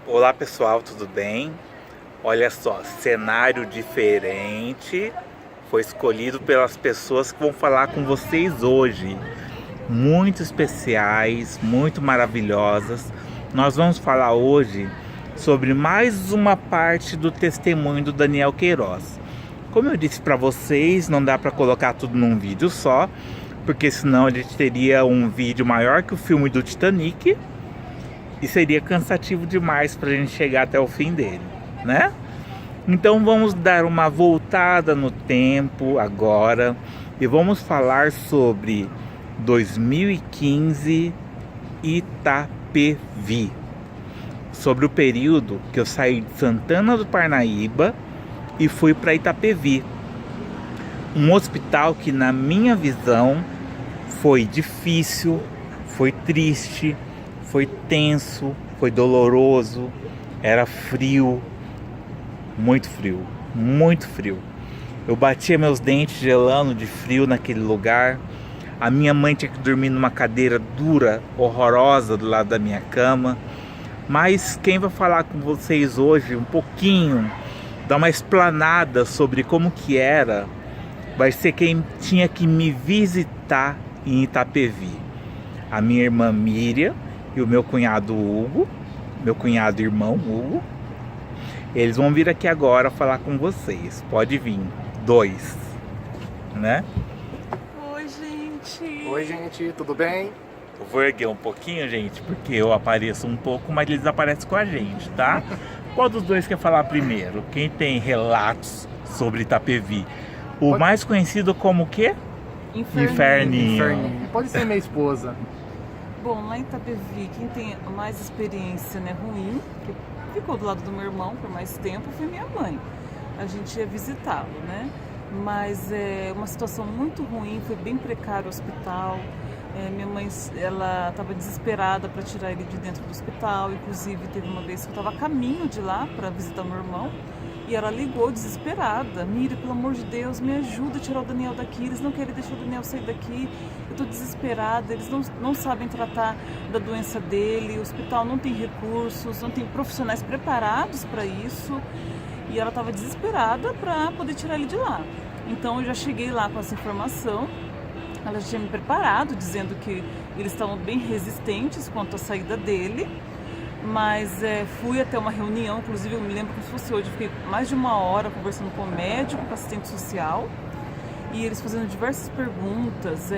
Olá pessoal, tudo bem? Olha só, cenário diferente foi escolhido pelas pessoas que vão falar com vocês hoje. Muito especiais, muito maravilhosas. Nós vamos falar hoje sobre mais uma parte do testemunho do Daniel Queiroz. Como eu disse para vocês, não dá para colocar tudo num vídeo só, porque senão a gente teria um vídeo maior que o filme do Titanic. E seria cansativo demais para a gente chegar até o fim dele, né? Então vamos dar uma voltada no tempo agora e vamos falar sobre 2015 Itapevi. Sobre o período que eu saí de Santana do Parnaíba e fui para Itapevi. Um hospital que, na minha visão, foi difícil, foi triste, foi tenso, foi doloroso, era frio, muito frio, muito frio. Eu batia meus dentes gelando de frio naquele lugar. A minha mãe tinha que dormir numa cadeira dura, horrorosa do lado da minha cama. Mas quem vai falar com vocês hoje um pouquinho, dar uma explanada sobre como que era, vai ser quem tinha que me visitar em Itapevi. A minha irmã Miriam e o meu cunhado Hugo, meu cunhado e irmão Hugo. Eles vão vir aqui agora falar com vocês. Pode vir, dois, né? Oi, gente. Oi, gente, tudo bem? Eu vou erguer um pouquinho, gente, porque eu apareço um pouco, mas eles aparecem com a gente, tá? Qual dos dois quer falar primeiro? Quem tem relatos sobre Itapevi? O mais conhecido como o quê? Inferninho. Pode ser minha esposa. Bom, lá em Itapevi, quem tem mais experiência, né, ruim, que ficou do lado do meu irmão por mais tempo, foi minha mãe. A gente ia visitá-lo, né? Mas é uma situação muito ruim, foi bem precário o hospital. Minha mãe, ela estava desesperada para tirar ele de dentro do hospital. Inclusive, teve uma vez que eu estava a caminho de lá para visitar meu irmão. E ela ligou desesperada: Miriam, pelo amor de Deus, me ajuda a tirar o Daniel daqui. Eles não querem deixar o Daniel sair daqui. Eu tô desesperada, eles não sabem tratar da doença dele. O hospital não tem recursos, não tem profissionais preparados para isso. E ela estava desesperada para poder tirar ele de lá. Então eu já cheguei lá com essa informação. Ela já tinha me preparado, dizendo que eles estavam bem resistentes quanto à saída dele. Mas fui até uma reunião, inclusive eu me lembro como se fosse hoje, eu fiquei mais de uma hora conversando com o médico, com o assistente social, e eles fazendo diversas perguntas,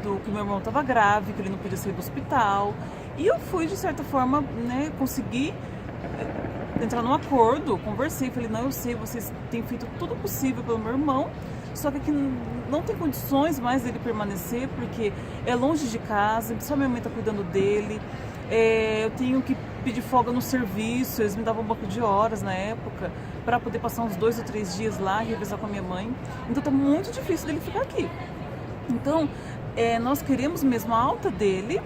do que meu irmão estava grave, que ele não podia sair do hospital, e eu fui, de certa forma, né, consegui entrar num acordo, conversei, falei: não, eu sei, vocês têm feito tudo possível pelo meu irmão, só que aqui não tem condições mais dele permanecer, porque é longe de casa, só minha mãe está cuidando dele. Eu tenho que pedir folga no serviço, eles me davam um banco de horas na época, para poder passar uns 2 ou 3 dias lá e revezar com a minha mãe. Então tá muito difícil dele ficar aqui. Então, nós queremos mesmo a alta dele,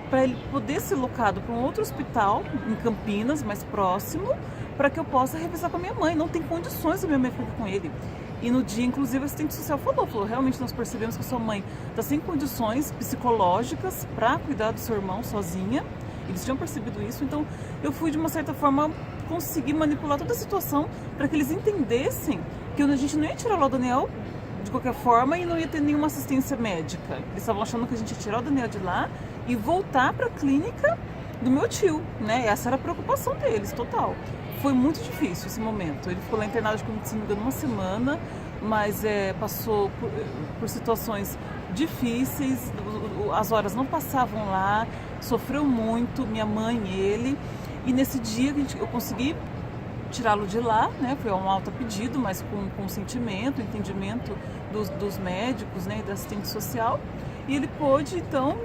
para ele poder ser locado para um outro hospital, em Campinas, mais próximo, para que eu possa revezar com a minha mãe. Não tem condições da minha mãe ficar com ele. E no dia, inclusive, o assistente social falou: realmente nós percebemos que sua mãe está sem condições psicológicas para cuidar do seu irmão sozinha. Eles tinham percebido isso, então eu fui, de uma certa forma, conseguir manipular toda a situação para que eles entendessem que a gente não ia tirar o Daniel de qualquer forma e não ia ter nenhuma assistência médica. Eles estavam achando que a gente ia tirar o Daniel de lá e voltar para a clínica do meu tio, né? Essa era a preocupação deles, total. Foi muito difícil esse momento. Ele ficou lá internado, acho que, se não me engano, uma semana, mas passou por situações difíceis, as horas não passavam lá, sofreu muito, minha mãe e ele. E nesse dia eu consegui tirá-lo de lá, né? Foi um alto pedido, mas com consentimento, entendimento dos médicos, né, e da assistente social. E ele pôde, então,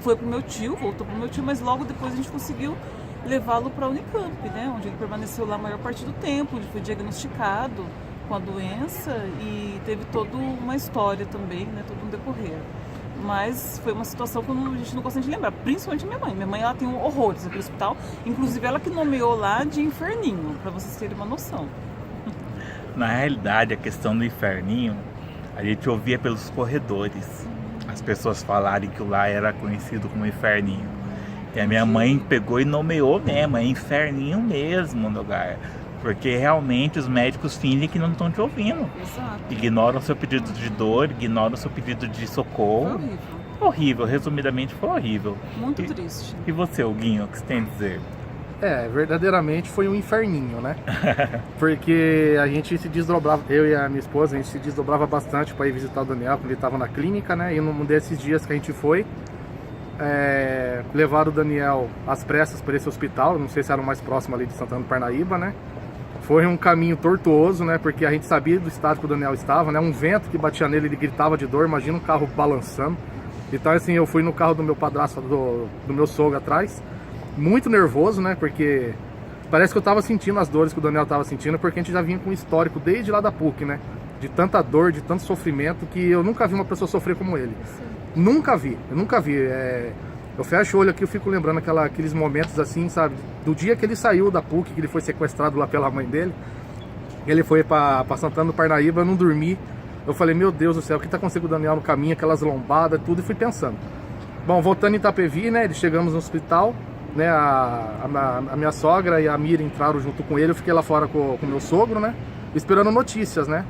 foi pro meu tio, voltou pro meu tio, mas logo depois a gente conseguiu levá-lo para a Unicamp, né, onde ele permaneceu lá a maior parte do tempo, onde foi diagnosticado com a doença e teve toda uma história também, né, todo um decorrer. Mas foi uma situação que a gente não gosta de lembrar, principalmente minha mãe. Minha mãe, ela tem horrores naquele hospital, inclusive ela que nomeou lá de Inferninho, para vocês terem uma noção. Na realidade, a questão do Inferninho, a gente ouvia pelos corredores as pessoas falarem que o lá era conhecido como Inferninho. E a minha mãe pegou e nomeou mesmo, é inferninho mesmo no lugar. Porque realmente os médicos fingem que não estão te ouvindo. Exato. Ignoram seu pedido de dor, ignoram seu pedido de Foi socorro. horrível. Horrível, resumidamente foi horrível. Muito triste. E você, Huguinho, o que você tem a dizer? Verdadeiramente foi um inferninho, né? Porque a gente se desdobrava, eu e a minha esposa, a gente se desdobrava bastante para ir visitar o Daniel quando ele estava na clínica, né? E num desses dias que a gente foi, levaram o Daniel às pressas para esse hospital, não sei se era o mais próximo ali de Santana do Parnaíba, né? Foi um caminho tortuoso, né? Porque a gente sabia do estado que o Daniel estava, né? Um vento que batia nele, ele gritava de dor, imagina um carro balançando. Então, assim, eu fui no carro do meu padrasto, do meu sogro atrás, muito nervoso, né? Porque parece que eu tava sentindo as dores que o Daniel tava sentindo, porque a gente já vinha com um histórico desde lá da PUC, né? De tanta dor, de tanto sofrimento, que eu nunca vi uma pessoa sofrer como ele. Nunca vi, eu nunca vi. Eu fecho o olho aqui e fico lembrando aqueles momentos assim, sabe? Do dia que ele saiu da PUC, que ele foi sequestrado lá pela mãe dele, ele foi pra Santana do Parnaíba, eu não dormi. Eu falei, meu Deus do céu, o que tá acontecendo com o Daniel no caminho, aquelas lombadas, tudo, e fui pensando. Bom, voltando em Itapevi, né, chegamos no hospital, né, a minha sogra e a Mira entraram junto com ele, eu fiquei lá fora com o meu sogro, né, esperando notícias, né.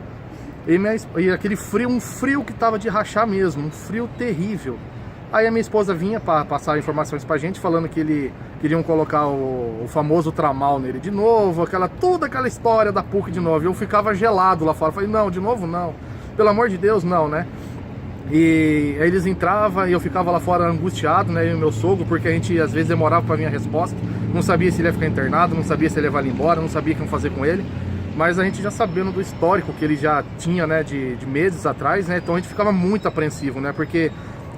E aquele frio, um frio que tava de rachar mesmo, um frio terrível. Aí a minha esposa vinha para passar informações pra gente, falando que queriam colocar o famoso tramal nele de novo, toda aquela história da PUC de novo. Eu ficava gelado lá fora, falei, não, de novo não. Pelo amor de Deus, não, né? E aí eles entravam e eu ficava lá fora angustiado, né? Eu e o meu sogro, porque a gente às vezes demorava pra vir a resposta. Não sabia se ele ia ficar internado, não sabia se ele ia levar ele embora, não sabia o que iam fazer com ele. Mas a gente já sabendo do histórico que ele já tinha, né? De meses atrás, né? Então a gente ficava muito apreensivo, né? Porque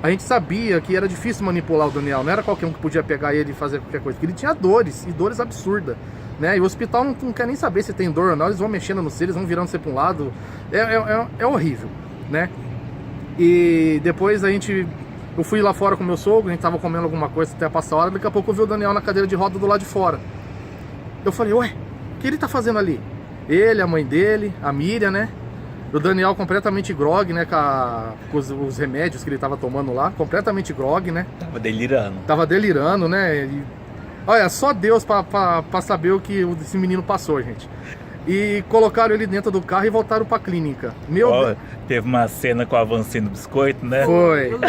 a gente sabia que era difícil manipular o Daniel. Não era qualquer um que podia pegar ele e fazer qualquer coisa. Porque ele tinha dores, e dores absurdas. Né? E o hospital não quer nem saber se tem dor ou não, eles vão mexendo no C, eles vão virando você para um lado, é horrível, né? E depois eu fui lá fora com o meu sogro, a gente tava comendo alguma coisa até passar a hora, daqui a pouco eu vi o Daniel na cadeira de roda do lado de fora. Eu falei, ué, o que ele tá fazendo ali? Ele, a mãe dele, a Miriam, né? O Daniel completamente grog, né, com os remédios que ele tava tomando lá, completamente grog, né? Tava delirando, né? Olha, só Deus pra saber o que esse menino passou, gente. E colocaram ele dentro do carro e voltaram pra clínica. Teve uma cena com o Avancino do Biscoito, né? Foi.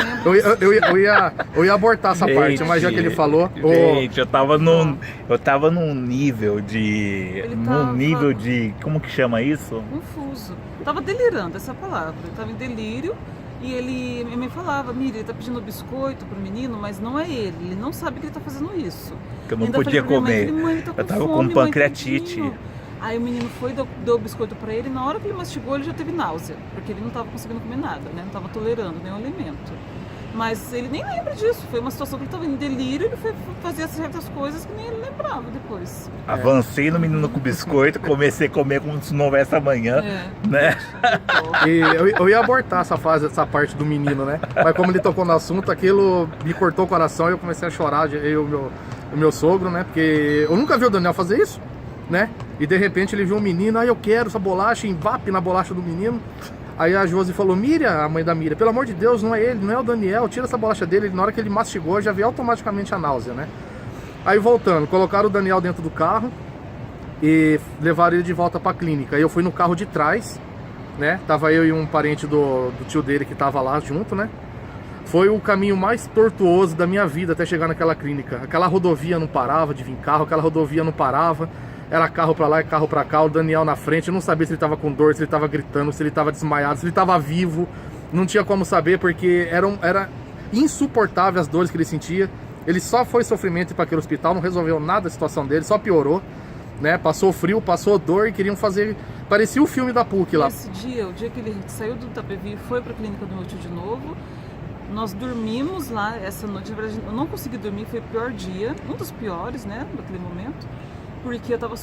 Eu ia abortar essa parte, mas já que ele falou... Gente, eu tava num nível de... Como que chama isso? Confuso. Eu tava delirando, essa palavra. Eu tava em delírio. E ele me falava, Miriam, ele tá pedindo biscoito pro menino, mas não é ele não sabe que ele tá fazendo isso. Que eu não podia comer, eu tava com pancreatite. Aí o menino foi, deu o biscoito pra ele, e na hora que ele mastigou, ele já teve náusea, porque ele não tava conseguindo comer nada, né? Não tava tolerando nenhum alimento. Mas ele nem lembra disso, foi uma situação que ele tava em delírio, ele foi fazer certas coisas que nem ele lembrava depois. Avancei no menino com biscoito, comecei a comer como se não houvesse amanhã, né? E eu ia abortar essa parte do menino, né? Mas como ele tocou no assunto, aquilo me cortou o coração e eu comecei a chorar, eu e o meu sogro, né? Porque eu nunca vi o Daniel fazer isso, né? E de repente ele viu um menino, eu quero essa bolacha, envape na bolacha do menino. Aí a Josi falou, Miriam, a mãe da Miriam, pelo amor de Deus, não é ele, não é o Daniel, tira essa bolacha dele. Na hora que ele mastigou, já veio automaticamente a náusea, né? Aí voltando, colocaram o Daniel dentro do carro e levaram ele de volta pra clínica. Aí eu fui no carro de trás, né? Tava eu e um parente do tio dele que tava lá junto, né? Foi o caminho mais tortuoso da minha vida até chegar naquela clínica. Aquela rodovia não parava de vir carro, aquela rodovia não parava. Era carro pra lá e carro pra cá, o Daniel na frente, eu não sabia se ele tava com dor, se ele tava gritando, se ele tava desmaiado, se ele tava vivo. Não tinha como saber, porque era insuportável as dores que ele sentia. Ele só foi sofrimento para aquele hospital, não resolveu nada a situação dele, só piorou, né? Passou frio, passou dor e queriam fazer... Parecia o filme da PUC lá. Esse dia, o dia que ele saiu do Itapevi e foi pra clínica do meu tio de novo, nós dormimos lá essa noite. Na verdade, eu não consegui dormir, foi o pior dia, um dos piores, né, naquele momento. Porque eu tava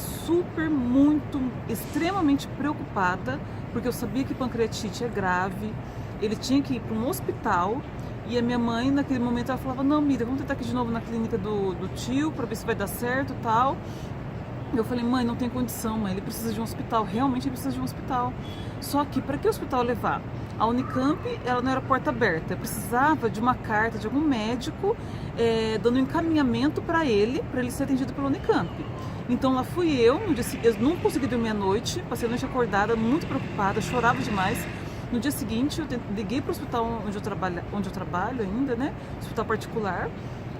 extremamente preocupada, porque eu sabia que pancreatite é grave, ele tinha que ir para um hospital, e a minha mãe, naquele momento, ela falava, não, Miriam, vamos tentar aqui de novo na clínica do tio, para ver se vai dar certo e tal. Eu falei, mãe, não tem condição, mãe, ele precisa de um hospital, realmente ele precisa de um hospital. Só que, para que hospital levar? A Unicamp, ela não era porta aberta, eu precisava de uma carta de algum médico dando um encaminhamento para ele ser atendido pela Unicamp. Então lá fui eu, eu não consegui dormir à noite, passei a noite acordada, muito preocupada, chorava demais. No dia seguinte, eu liguei para o hospital onde eu trabalho ainda, né, hospital particular,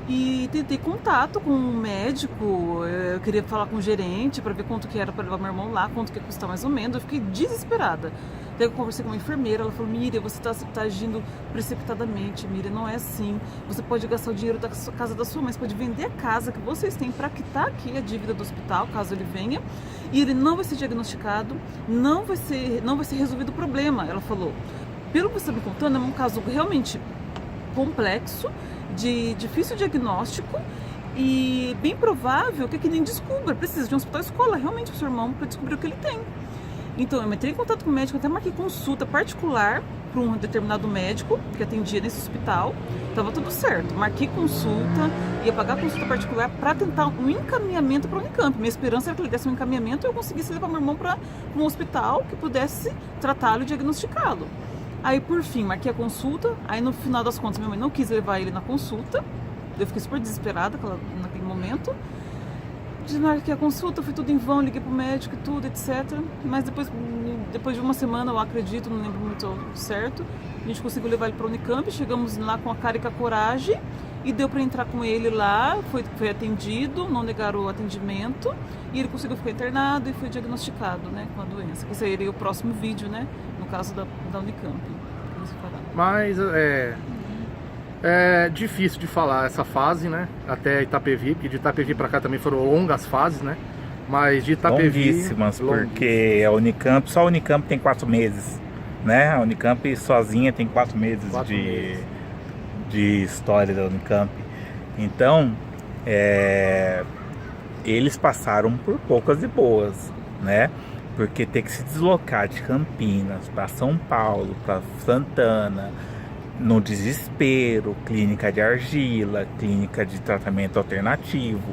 e tentei contato com um médico, eu queria falar com o gerente para ver quanto que era para levar meu irmão lá, quanto que ia custar mais ou menos, eu fiquei desesperada. Daí eu conversei com uma enfermeira, ela falou: Miriam, você está agindo precipitadamente, Miriam, não é assim, você pode gastar o dinheiro da casa da sua mãe, você pode vender a casa que vocês têm para quitar aqui a dívida do hospital, caso ele venha, e ele não vai ser diagnosticado, não vai ser resolvido o problema. Ela falou, pelo que você está me contando, é um caso realmente complexo, de difícil diagnóstico e bem provável que nem descubra, precisa de um hospital escola realmente pro seu irmão para descobrir o que ele tem. Então eu entrei em contato com o médico, até marquei consulta particular para um determinado médico que atendia nesse hospital, estava tudo certo, marquei consulta, ia pagar consulta particular para tentar um encaminhamento para a Unicamp. Minha esperança era que ele desse um encaminhamento e eu conseguisse levar meu irmão para um hospital que pudesse tratá-lo e diagnosticá-lo. Aí, por fim, marquei a consulta. Aí, no final das contas, minha mãe não quis levar ele na consulta. Eu fiquei super desesperada naquele momento. Desmarquei a consulta, foi tudo em vão, liguei pro médico e tudo, etc. Mas depois de uma semana, eu acredito, não lembro muito certo, a gente conseguiu levar ele para a Unicamp. Chegamos lá com a cara e com a coragem e deu para entrar com ele lá. Foi atendido, não negaram o atendimento e ele conseguiu ficar internado e foi diagnosticado, né, com a doença. Que seria o próximo vídeo, né, no caso da Unicamp. Mas é difícil de falar essa fase, né, até Itapevi, porque de Itapevi para cá também foram longas fases, né, mas de Itapevi... Longuíssimas, porque a Unicamp, só a Unicamp tem 4 meses, né, a Unicamp sozinha tem 4 meses de história da Unicamp. Então, eles passaram por poucas e boas, né, porque ter que se deslocar de Campinas para São Paulo, para Santana, no desespero, clínica de argila, clínica de tratamento alternativo,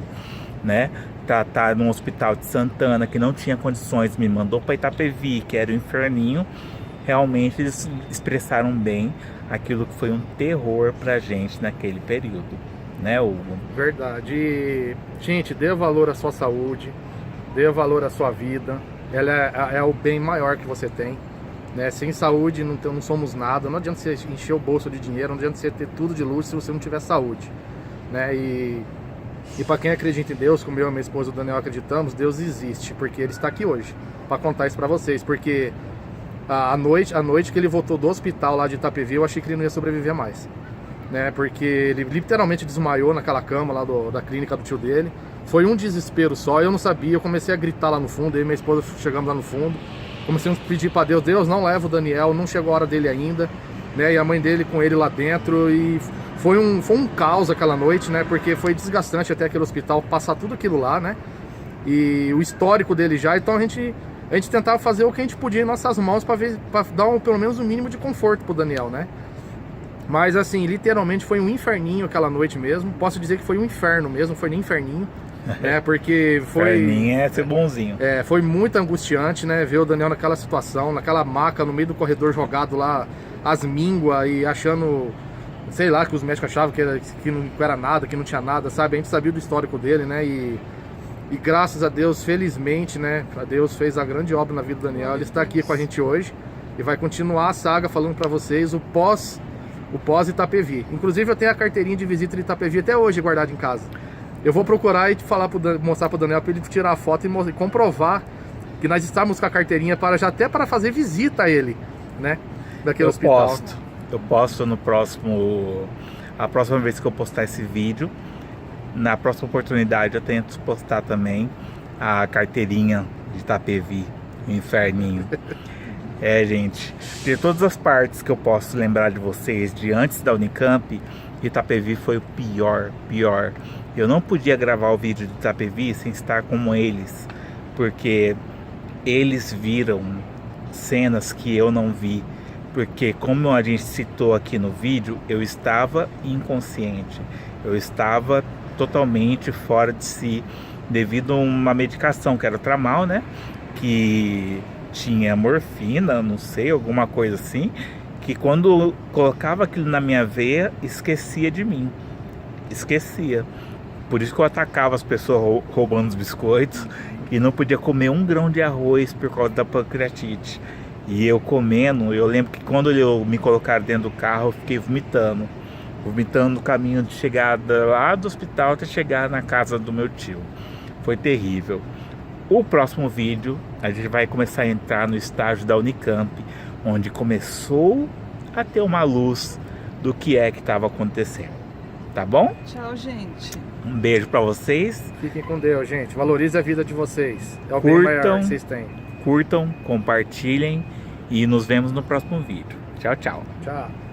né? Tá num hospital de Santana que não tinha condições, me mandou para Itapevi, que era o inferninho. Realmente eles expressaram bem aquilo que foi um terror pra gente naquele período, né, Hugo? Verdade. E, gente, dê valor à sua saúde, dê valor à sua vida. Ela é o bem maior que você tem. Né? Sem saúde não somos nada. Não adianta você encher o bolso de dinheiro, não adianta você ter tudo de luxo se você não tiver saúde, né? E para quem acredita em Deus, como eu e minha esposa o Daniel acreditamos, Deus existe, porque Ele está aqui hoje para contar isso para vocês. Porque a noite que ele voltou do hospital lá de Itapevi, eu achei que ele não ia sobreviver mais, né? Porque ele literalmente desmaiou naquela cama lá da clínica do tio dele. Foi um desespero só, eu não sabia, eu comecei a gritar lá no fundo, eu e minha esposa chegamos lá no fundo. Começamos a pedir para Deus, Deus, não leva o Daniel, não chegou a hora dele ainda, né? E a mãe dele com ele lá dentro, e foi um caos aquela noite, né? Porque foi desgastante até aquele hospital passar tudo aquilo lá, né? E o histórico dele já, então a gente tentava fazer o que a gente podia em nossas mãos para dar pelo menos um mínimo de conforto pro Daniel, né? Mas assim, literalmente foi um inferninho aquela noite mesmo. Posso dizer que foi um inferno mesmo, foi nem inferninho. Porque foi... Inferninho é ser bonzinho. Foi muito angustiante, né? Ver o Daniel naquela situação, naquela maca, no meio do corredor jogado lá, as mínguas e achando... Sei lá, que os médicos achavam que não era nada, que não tinha nada, sabe? A gente sabia do histórico dele, né? E graças a Deus, felizmente, né? A Deus fez a grande obra na vida do Daniel. Ele está aqui com a gente hoje e vai continuar a saga falando para vocês o pós Itapevi. Inclusive eu tenho a carteirinha de visita de Itapevi até hoje guardada em casa. Eu vou procurar e mostrar pro Daniel para ele tirar a foto e comprovar que nós estamos com a carteirinha até para fazer visita a ele, né? Daquele hospital. Eu posto a próxima vez que eu postar esse vídeo. Na próxima oportunidade eu tento postar também a carteirinha de Itapevi, o inferninho. Gente, de todas as partes que eu posso lembrar de vocês, de antes da Unicamp, Itapevi foi o pior. Eu não podia gravar o vídeo de Itapevi sem estar com eles, porque eles viram cenas que eu não vi. Porque, como a gente citou aqui no vídeo, eu estava inconsciente, eu estava totalmente fora de si, devido a uma medicação que era o Tramal, né? Que tinha morfina, não sei, alguma coisa assim, que quando eu colocava aquilo na minha veia, esquecia de mim. Esquecia. Por isso que eu atacava as pessoas roubando os biscoitos e não podia comer um grão de arroz por causa da pancreatite. E eu comendo, eu lembro que quando me colocaram dentro do carro, eu fiquei vomitando no caminho de chegada lá do hospital até chegar na casa do meu tio. Foi terrível. O próximo vídeo, a gente vai começar a entrar no estágio da Unicamp, onde começou a ter uma luz do que é que estava acontecendo. Tá bom? Tchau, gente. Um beijo pra vocês. Fiquem com Deus, gente. Valorize a vida de vocês. É o bem maior que vocês têm. Curtam, compartilhem e nos vemos no próximo vídeo. Tchau, tchau. Tchau.